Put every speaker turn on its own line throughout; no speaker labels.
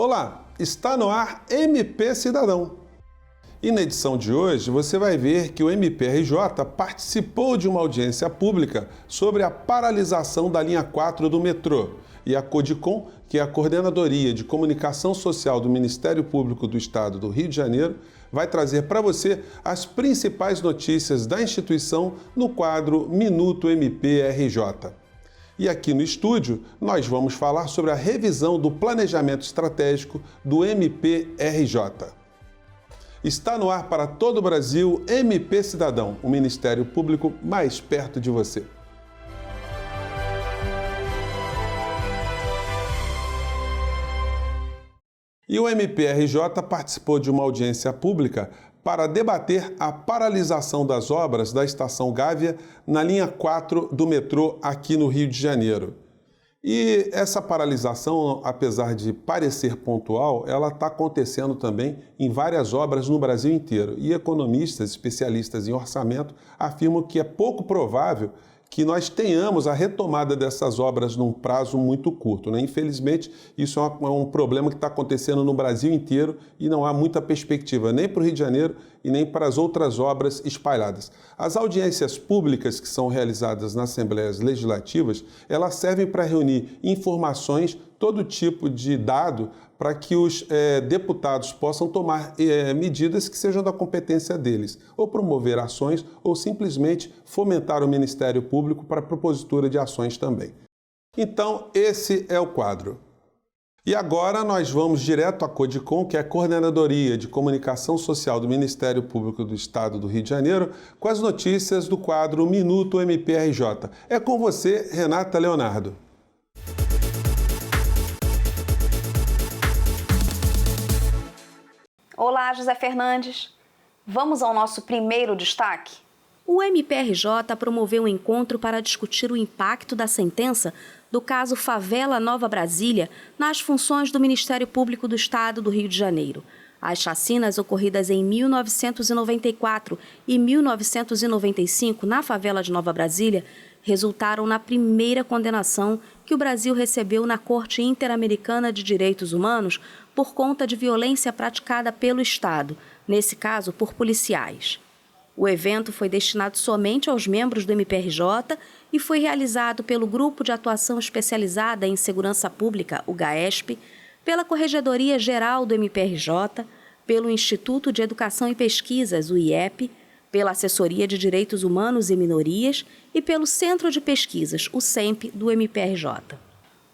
Olá, está no ar MP Cidadão. E na edição de hoje você vai ver que o MPRJ participou de uma audiência pública sobre a paralisação da linha 4 do metrô. E a CODICOM, que é a Coordenadoria de Comunicação Social do Ministério Público do Estado do Rio de Janeiro, vai trazer para você as principais notícias da instituição no quadro Minuto MPRJ. E aqui no estúdio, nós vamos falar sobre a revisão do planejamento estratégico do MPRJ. Está no ar para todo o Brasil MP Cidadão, o Ministério Público mais perto de você. E o MPRJ participou de uma audiência pública para debater a paralisação das obras da Estação Gávea na linha 4 do metrô aqui no Rio de Janeiro. E essa paralisação, apesar de parecer pontual, ela está acontecendo também em várias obras no Brasil inteiro. E economistas, especialistas em orçamento, afirmam que é pouco provável que nós tenhamos a retomada dessas obras num prazo muito curto, né? Infelizmente, isso é um problema que está acontecendo no Brasil inteiro e não há muita perspectiva nem para o Rio de Janeiro e nem para as outras obras espalhadas. As audiências públicas que são realizadas nas Assembleias Legislativas, elas servem para reunir informações, todo tipo de dado, para que os deputados possam tomar medidas que sejam da competência deles, ou promover ações, ou simplesmente fomentar o Ministério Público para a propositura de ações também. Então, esse é o quadro. E agora nós vamos direto à CODICOM, que é a Coordenadoria de Comunicação Social do Ministério Público do Estado do Rio de Janeiro, com as notícias do quadro Minuto MPRJ. É com você, Renata Leonardo.
Olá, José Fernandes. Vamos ao nosso primeiro destaque?
O MPRJ promoveu um encontro para discutir o impacto da sentença do caso Favela Nova Brasília nas funções do Ministério Público do Estado do Rio de Janeiro. As chacinas ocorridas em 1994 e 1995 na favela de Nova Brasília resultaram na primeira condenação que o Brasil recebeu na Corte Interamericana de Direitos Humanos por conta de violência praticada pelo Estado, nesse caso por policiais. O evento foi destinado somente aos membros do MPRJ e foi realizado pelo Grupo de Atuação Especializada em Segurança Pública, o GAESP, pela Corregedoria Geral do MPRJ, pelo Instituto de Educação e Pesquisas, o IEP, pela Assessoria de Direitos Humanos e Minorias e pelo Centro de Pesquisas, o CENP, do MPRJ.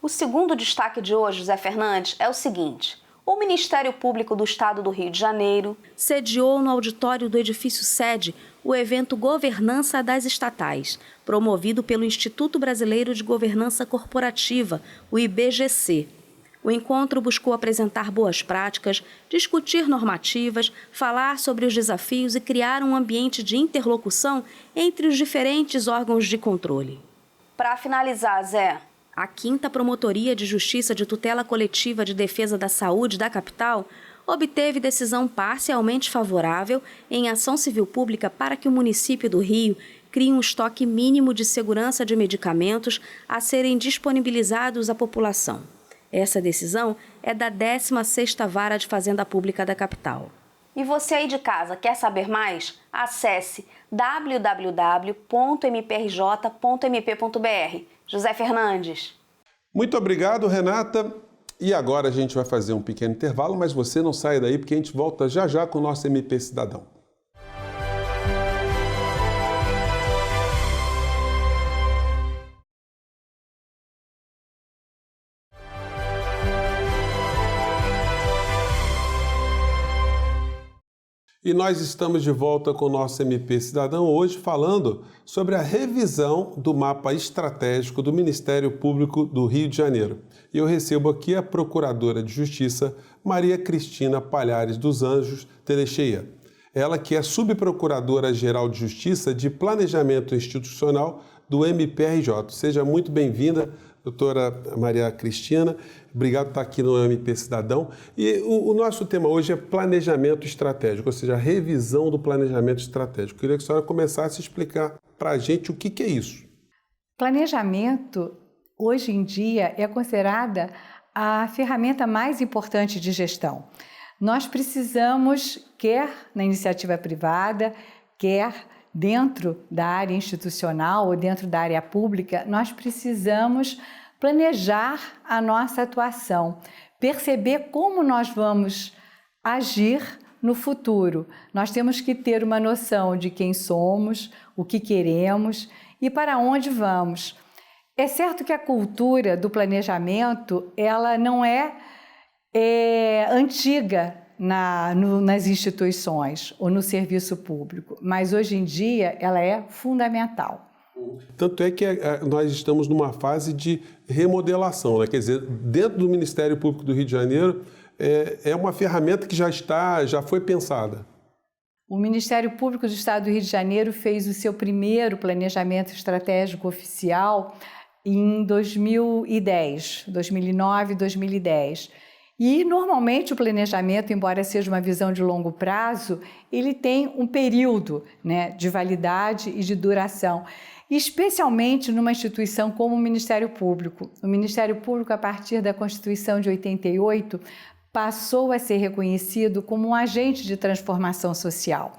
O segundo destaque de hoje, José Fernandes, é o seguinte: o Ministério Público do Estado do Rio de Janeiro
sediou no auditório do edifício sede o evento Governança das Estatais, promovido pelo Instituto Brasileiro de Governança Corporativa, o IBGC. O encontro buscou apresentar boas práticas, discutir normativas, falar sobre os desafios e criar um ambiente de interlocução entre os diferentes órgãos de controle.
Para finalizar, Zé,
a 5ª Promotoria de Justiça de Tutela Coletiva de Defesa da Saúde da capital obteve decisão parcialmente favorável em ação civil pública para que o município do Rio crie um estoque mínimo de segurança de medicamentos a serem disponibilizados à população. Essa decisão é da 16ª Vara de Fazenda Pública da capital.
E você aí de casa quer saber mais? Acesse www.mprj.mp.br. José Fernandes.
Muito obrigado, Renata. E agora a gente vai fazer um pequeno intervalo, mas você não sai daí porque a gente volta já já com o nosso MP Cidadão. E nós estamos de volta com o nosso MP Cidadão, hoje falando sobre a revisão do mapa estratégico do Ministério Público do Rio de Janeiro. E eu recebo aqui a Procuradora de Justiça, Maria Cristina Palhares dos Anjos Telecheia. Ela que é Subprocuradora-Geral de Justiça de Planejamento Institucional do MPRJ. Seja muito bem-vinda, doutora Maria Cristina. Obrigado por estar aqui no MP Cidadão. E o nosso tema hoje é planejamento estratégico, ou seja, a revisão do planejamento estratégico. Eu queria que a senhora começasse a explicar para a gente o que é isso.
Planejamento, hoje em dia, é considerada a ferramenta mais importante de gestão. Nós precisamos, quer na iniciativa privada, quer dentro da área institucional ou dentro da área pública, nós precisamos planejar a nossa atuação, perceber como nós vamos agir no futuro. Nós temos que ter uma noção de quem somos, o que queremos e para onde vamos. É certo que a cultura do planejamento, ela não é antiga nas instituições ou no serviço público, mas hoje em dia ela é fundamental.
Tanto é que nós estamos numa fase de remodelação, né? Quer dizer, dentro do Ministério Público do Rio de Janeiro, é uma ferramenta que já foi pensada.
O Ministério Público do Estado do Rio de Janeiro fez o seu primeiro planejamento estratégico oficial em 2009, 2010. E, normalmente, o planejamento, embora seja uma visão de longo prazo, ele tem um período, né, de validade e de duração, especialmente numa instituição como o Ministério Público. O Ministério Público, a partir da Constituição de 88, passou a ser reconhecido como um agente de transformação social.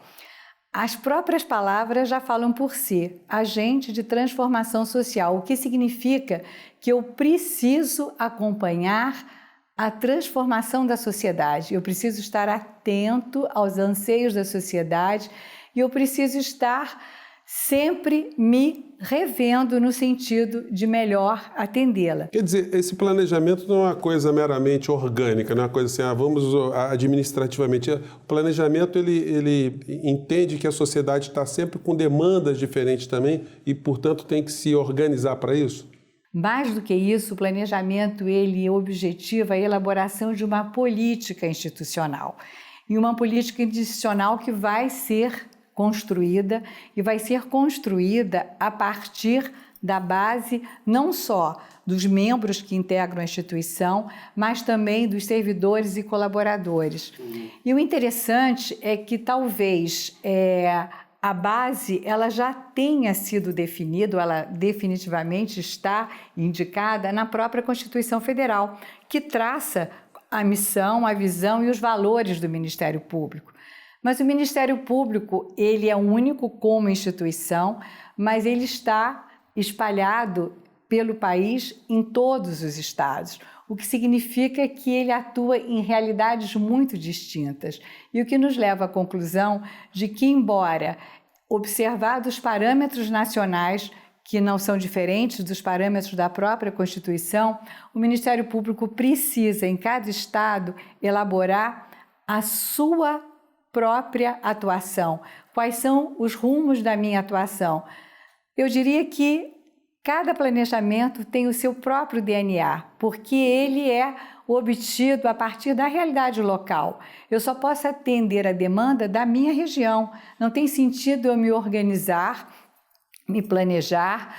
As próprias palavras já falam por si, agente de transformação social, o que significa que eu preciso acompanhar a transformação da sociedade, eu preciso estar atento aos anseios da sociedade e eu preciso estar sempre me revendo no sentido de melhor atendê-la.
Quer dizer, esse planejamento não é uma coisa meramente orgânica, não é uma coisa assim, vamos administrativamente. O planejamento, ele entende que a sociedade está sempre com demandas diferentes também e, portanto, tem que se organizar para isso?
Mais do que isso, o planejamento ele objetiva a elaboração de uma política institucional. E uma política institucional que vai ser construída e vai ser construída a partir da base não só dos membros que integram a instituição, mas também dos servidores e colaboradores. E o interessante é que talvez a base ela já tenha sido definida, ela definitivamente está indicada na própria Constituição Federal, que traça a missão, a visão e os valores do Ministério Público. Mas o Ministério Público, ele é único como instituição, mas ele está espalhado pelo país em todos os estados, o que significa que ele atua em realidades muito distintas. E o que nos leva à conclusão de que, embora observados os parâmetros nacionais, que não são diferentes dos parâmetros da própria Constituição, o Ministério Público precisa, em cada estado, elaborar a sua própria atuação. Quais são os rumos da minha atuação? Eu diria que cada planejamento tem o seu próprio DNA, porque ele é obtido a partir da realidade local. Eu só posso atender a demanda da minha região. Não tem sentido eu me organizar, me planejar,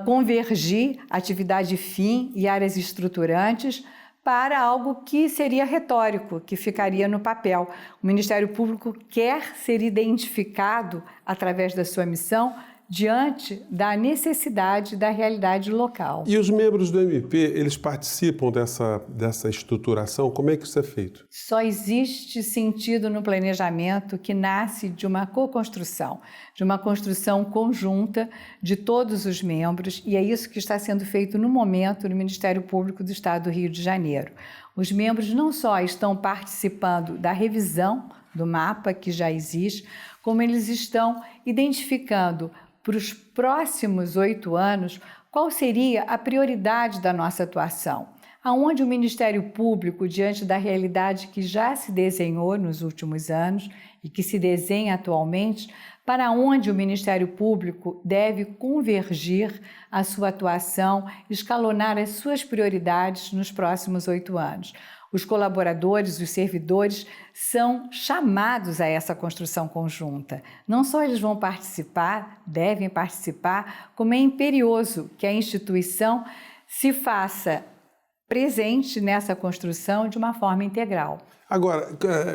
convergir atividade fim e áreas estruturantes para algo que seria retórico, que ficaria no papel. O Ministério Público quer ser identificado através da sua missão diante da necessidade da realidade local.
E os membros do MP, eles participam dessa estruturação? Como é que isso é feito?
Só existe sentido no planejamento que nasce de uma co-construção, de uma construção conjunta de todos os membros, e é isso que está sendo feito no momento no Ministério Público do Estado do Rio de Janeiro. Os membros não só estão participando da revisão do mapa que já existe, como eles estão identificando para os próximos 8 anos, qual seria a prioridade da nossa atuação? Aonde o Ministério Público, diante da realidade que já se desenhou nos últimos anos e que se desenha atualmente, para onde o Ministério Público deve convergir a sua atuação, escalonar as suas prioridades nos próximos 8 anos. Os colaboradores, os servidores são chamados a essa construção conjunta. Não só eles vão participar, devem participar, como é imperioso que a instituição se faça presente nessa construção de uma forma integral.
Agora,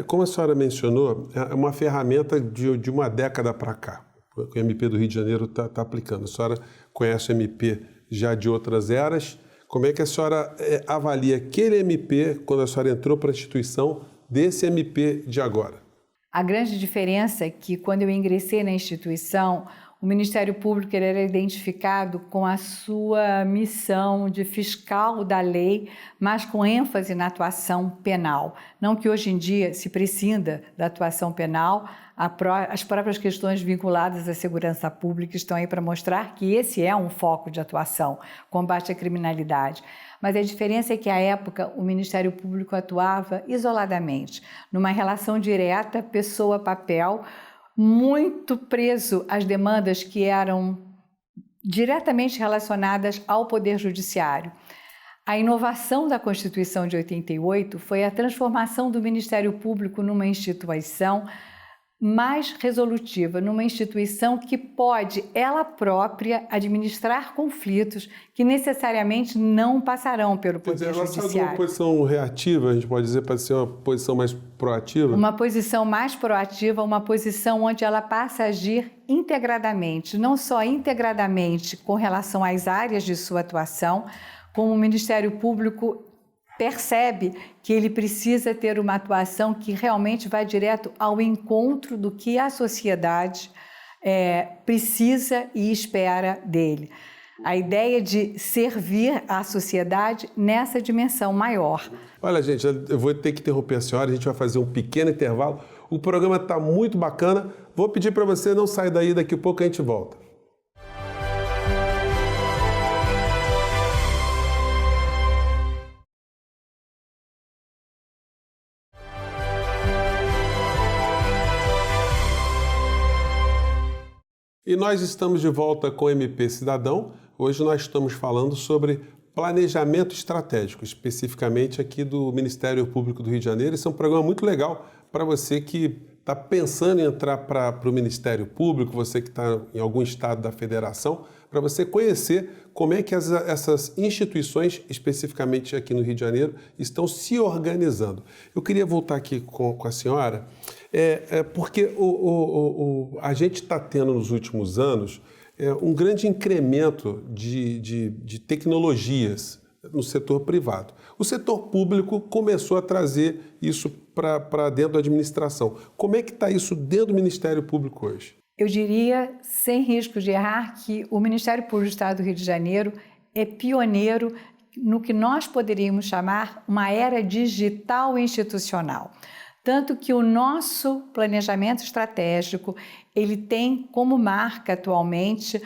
como a senhora mencionou, é uma ferramenta de uma década para cá. O MP do Rio de Janeiro está aplicando. A senhora conhece o MP já de outras eras. Como é que a senhora avalia aquele MP, quando a senhora entrou para a instituição, desse MP de agora?
A grande diferença é que, quando eu ingressei na instituição, o Ministério Público era identificado com a sua missão de fiscal da lei, mas com ênfase na atuação penal. Não que hoje em dia se prescinda da atuação penal, as próprias questões vinculadas à segurança pública estão aí para mostrar que esse é um foco de atuação, combate à criminalidade. Mas a diferença é que, à época, o Ministério Público atuava isoladamente, numa relação direta, pessoa-papel, muito preso às demandas que eram diretamente relacionadas ao Poder Judiciário. A inovação da Constituição de 88 foi a transformação do Ministério Público numa instituição mais resolutiva, numa instituição que pode, ela própria, administrar conflitos que necessariamente não passarão pelo Poder Judiciário.
Ela sai de uma posição reativa, a gente pode dizer, para ser uma posição mais proativa?
Uma posição mais proativa, uma posição onde ela passa a agir integradamente, não só integradamente com relação às áreas de sua atuação, como o Ministério Público percebe que ele precisa ter uma atuação que realmente vai direto ao encontro do que a sociedade precisa e espera dele. A ideia de servir à sociedade nessa dimensão maior.
Olha, gente, eu vou ter que interromper a senhora, a gente vai fazer um pequeno intervalo. O programa está muito bacana. Vou pedir para você não sair daí, daqui a pouco a gente volta. E nós estamos de volta com o MP Cidadão. Hoje nós estamos falando sobre planejamento estratégico, especificamente aqui do Ministério Público do Rio de Janeiro. Esse é um programa muito legal para você que está pensando em entrar para o Ministério Público, você que está em algum estado da federação, para você conhecer como é que essas instituições, especificamente aqui no Rio de Janeiro, estão se organizando. Eu queria voltar aqui com a senhora, porque a gente está tendo nos últimos anos um grande incremento de tecnologias no setor privado. O setor público começou a trazer isso para dentro da administração. Como é que está isso dentro do Ministério Público hoje?
Eu diria, sem risco de errar, que o Ministério Público do Estado do Rio de Janeiro é pioneiro no que nós poderíamos chamar uma era digital institucional. Tanto que o nosso planejamento estratégico, ele tem como marca atualmente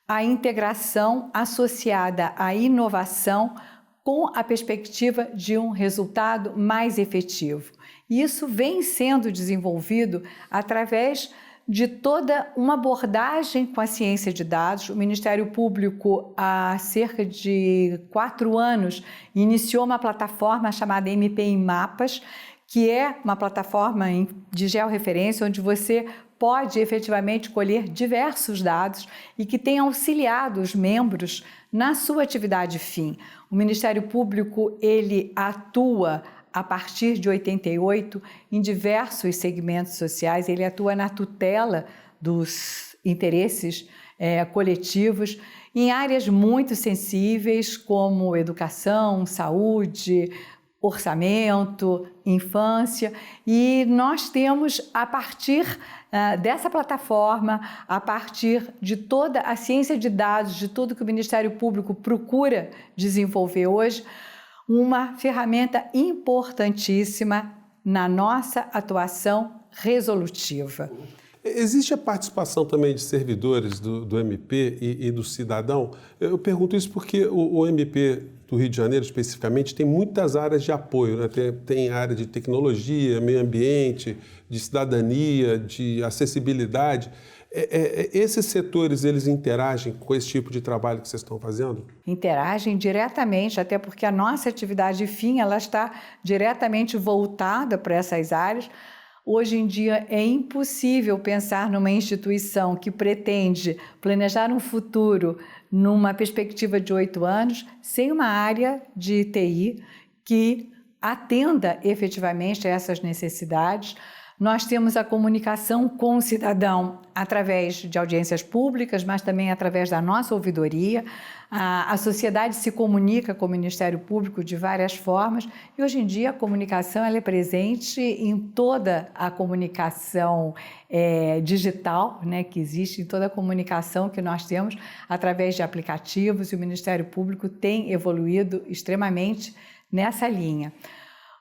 a integração associada à inovação com a perspectiva de um resultado mais efetivo. E isso vem sendo desenvolvido através de toda uma abordagem com a ciência de dados. O Ministério Público, há cerca de 4 anos, iniciou uma plataforma chamada MP em Mapas, que é uma plataforma de georreferência, onde você pode efetivamente colher diversos dados e que tem auxiliado os membros na sua atividade fim. O Ministério Público, ele atua a partir de 88 em diversos segmentos sociais, ele atua na tutela dos interesses coletivos em áreas muito sensíveis como educação, saúde, orçamento, infância, e nós temos, a partir dessa plataforma, a partir de toda a ciência de dados, de tudo que o Ministério Público procura desenvolver hoje, uma ferramenta importantíssima na nossa atuação resolutiva.
Existe a participação também de servidores do MP e do cidadão? Eu pergunto isso porque o MP do Rio de Janeiro, especificamente, tem muitas áreas de apoio, né? Tem área de tecnologia, meio ambiente, de cidadania, de acessibilidade. Esses setores, eles interagem com esse tipo de trabalho que vocês estão fazendo?
Interagem diretamente, até porque a nossa atividade fim, ela está diretamente voltada para essas áreas. Hoje em dia é impossível pensar numa instituição que pretende planejar um futuro numa perspectiva de 8 anos sem uma área de TI que atenda efetivamente a essas necessidades. Nós temos a comunicação com o cidadão através de audiências públicas, mas também através da nossa ouvidoria. A sociedade se comunica com o Ministério Público de várias formas e hoje em dia a comunicação ela é presente em toda a comunicação digital, né, que existe, em toda a comunicação que nós temos através de aplicativos, e o Ministério Público tem evoluído extremamente nessa linha.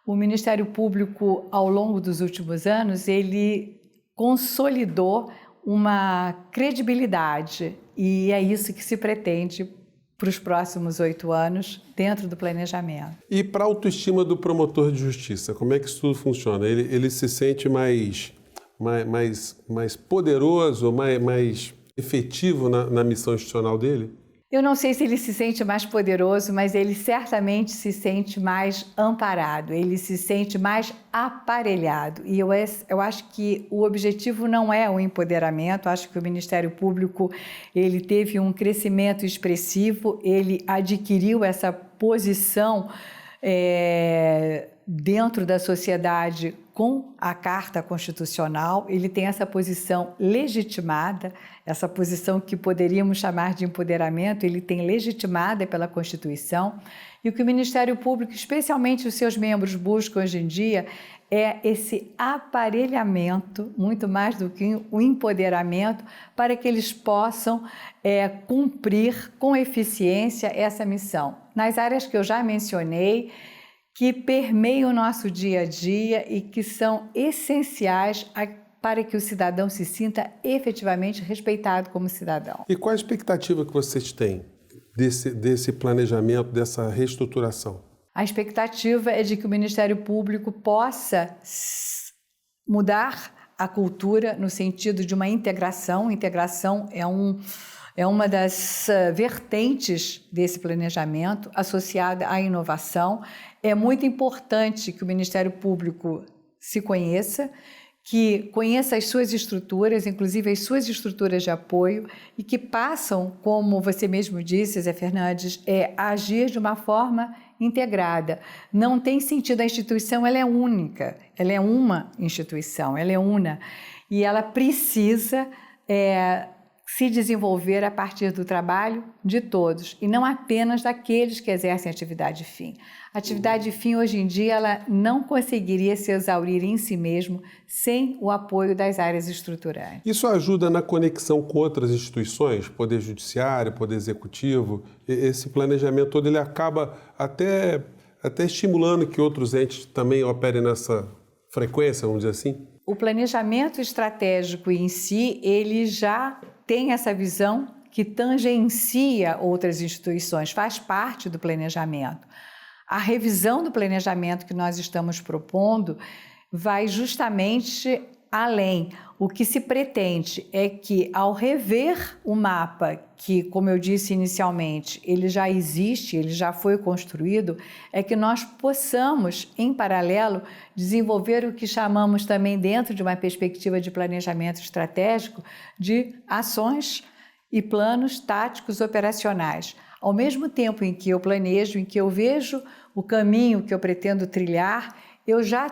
O Ministério Público, ao longo dos últimos anos, ele consolidou uma credibilidade e é isso que se pretende para os próximos 8 anos dentro do planejamento.
E para a autoestima do promotor de justiça, como é que isso tudo funciona? Ele se sente mais poderoso, mais efetivo na missão institucional dele?
Eu não sei se ele se sente mais poderoso, mas ele certamente se sente mais amparado, ele se sente mais aparelhado. E eu acho que o objetivo não é o empoderamento, acho que o Ministério Público ele teve um crescimento expressivo, ele adquiriu essa posição dentro da sociedade com a Carta Constitucional, ele tem essa posição legitimada, essa posição que poderíamos chamar de empoderamento, ele tem legitimada pela Constituição, e o que o Ministério Público, especialmente os seus membros, buscam hoje em dia é esse aparelhamento, muito mais do que o empoderamento, para que eles possam cumprir com eficiência essa missão. Nas áreas que eu já mencionei, que permeiam o nosso dia a dia e que são essenciais para que o cidadão se sinta efetivamente respeitado como cidadão.
E qual a expectativa que vocês têm desse planejamento, dessa reestruturação?
A expectativa é de que o Ministério Público possa mudar a cultura no sentido de uma integração. Integração é uma das vertentes desse planejamento associada à inovação. É muito importante que o Ministério Público se conheça, que conheça as suas estruturas, inclusive as suas estruturas de apoio, e que passam, como você mesmo disse, Zé Fernandes, a agir de uma forma integrada. Não tem sentido, a instituição ela é única, ela é uma instituição, ela é una, e ela precisa se desenvolver a partir do trabalho de todos, e não apenas daqueles que exercem atividade fim. A atividade fim, hoje em dia, ela não conseguiria se exaurir em si mesmo sem o apoio das áreas estruturantes.
Isso ajuda na conexão com outras instituições, Poder Judiciário, Poder Executivo? Esse planejamento todo ele acaba até estimulando que outros entes também operem nessa frequência, vamos dizer assim?
O planejamento estratégico em si, ele já tem essa visão que tangencia outras instituições, faz parte do planejamento. A revisão do planejamento que nós estamos propondo vai justamente além. O que se pretende é que, ao rever o mapa, que, como eu disse inicialmente, ele já existe, ele já foi construído, é que nós possamos, em paralelo, desenvolver o que chamamos também, dentro de uma perspectiva de planejamento estratégico, de ações e planos táticos operacionais. Ao mesmo tempo em que eu planejo, em que eu vejo o caminho que eu pretendo trilhar, eu já,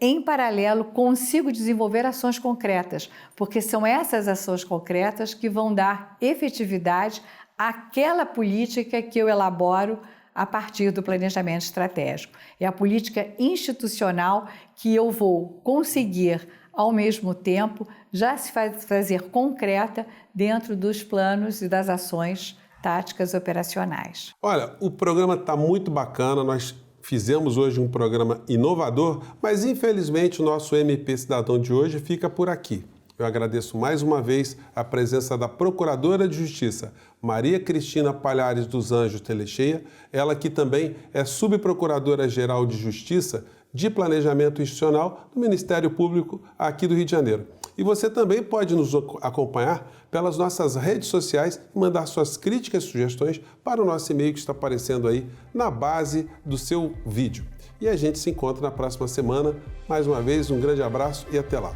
em paralelo, consigo desenvolver ações concretas, porque são essas ações concretas que vão dar efetividade àquela política que eu elaboro a partir do planejamento estratégico. É a política institucional que eu vou conseguir, ao mesmo tempo, já se fazer concreta dentro dos planos e das ações táticas operacionais.
Olha, o programa está muito bacana, nós fizemos hoje um programa inovador, mas infelizmente o nosso MP Cidadão de hoje fica por aqui. Eu agradeço mais uma vez a presença da Procuradora de Justiça, Maria Cristina Palhares dos Anjos Telecheia, ela que também é Subprocuradora-Geral de Justiça de Planejamento Institucional do Ministério Público aqui do Rio de Janeiro. E você também pode nos acompanhar pelas nossas redes sociais e mandar suas críticas e sugestões para o nosso e-mail que está aparecendo aí na base do seu vídeo. E a gente se encontra na próxima semana. Mais uma vez, um grande abraço e até lá.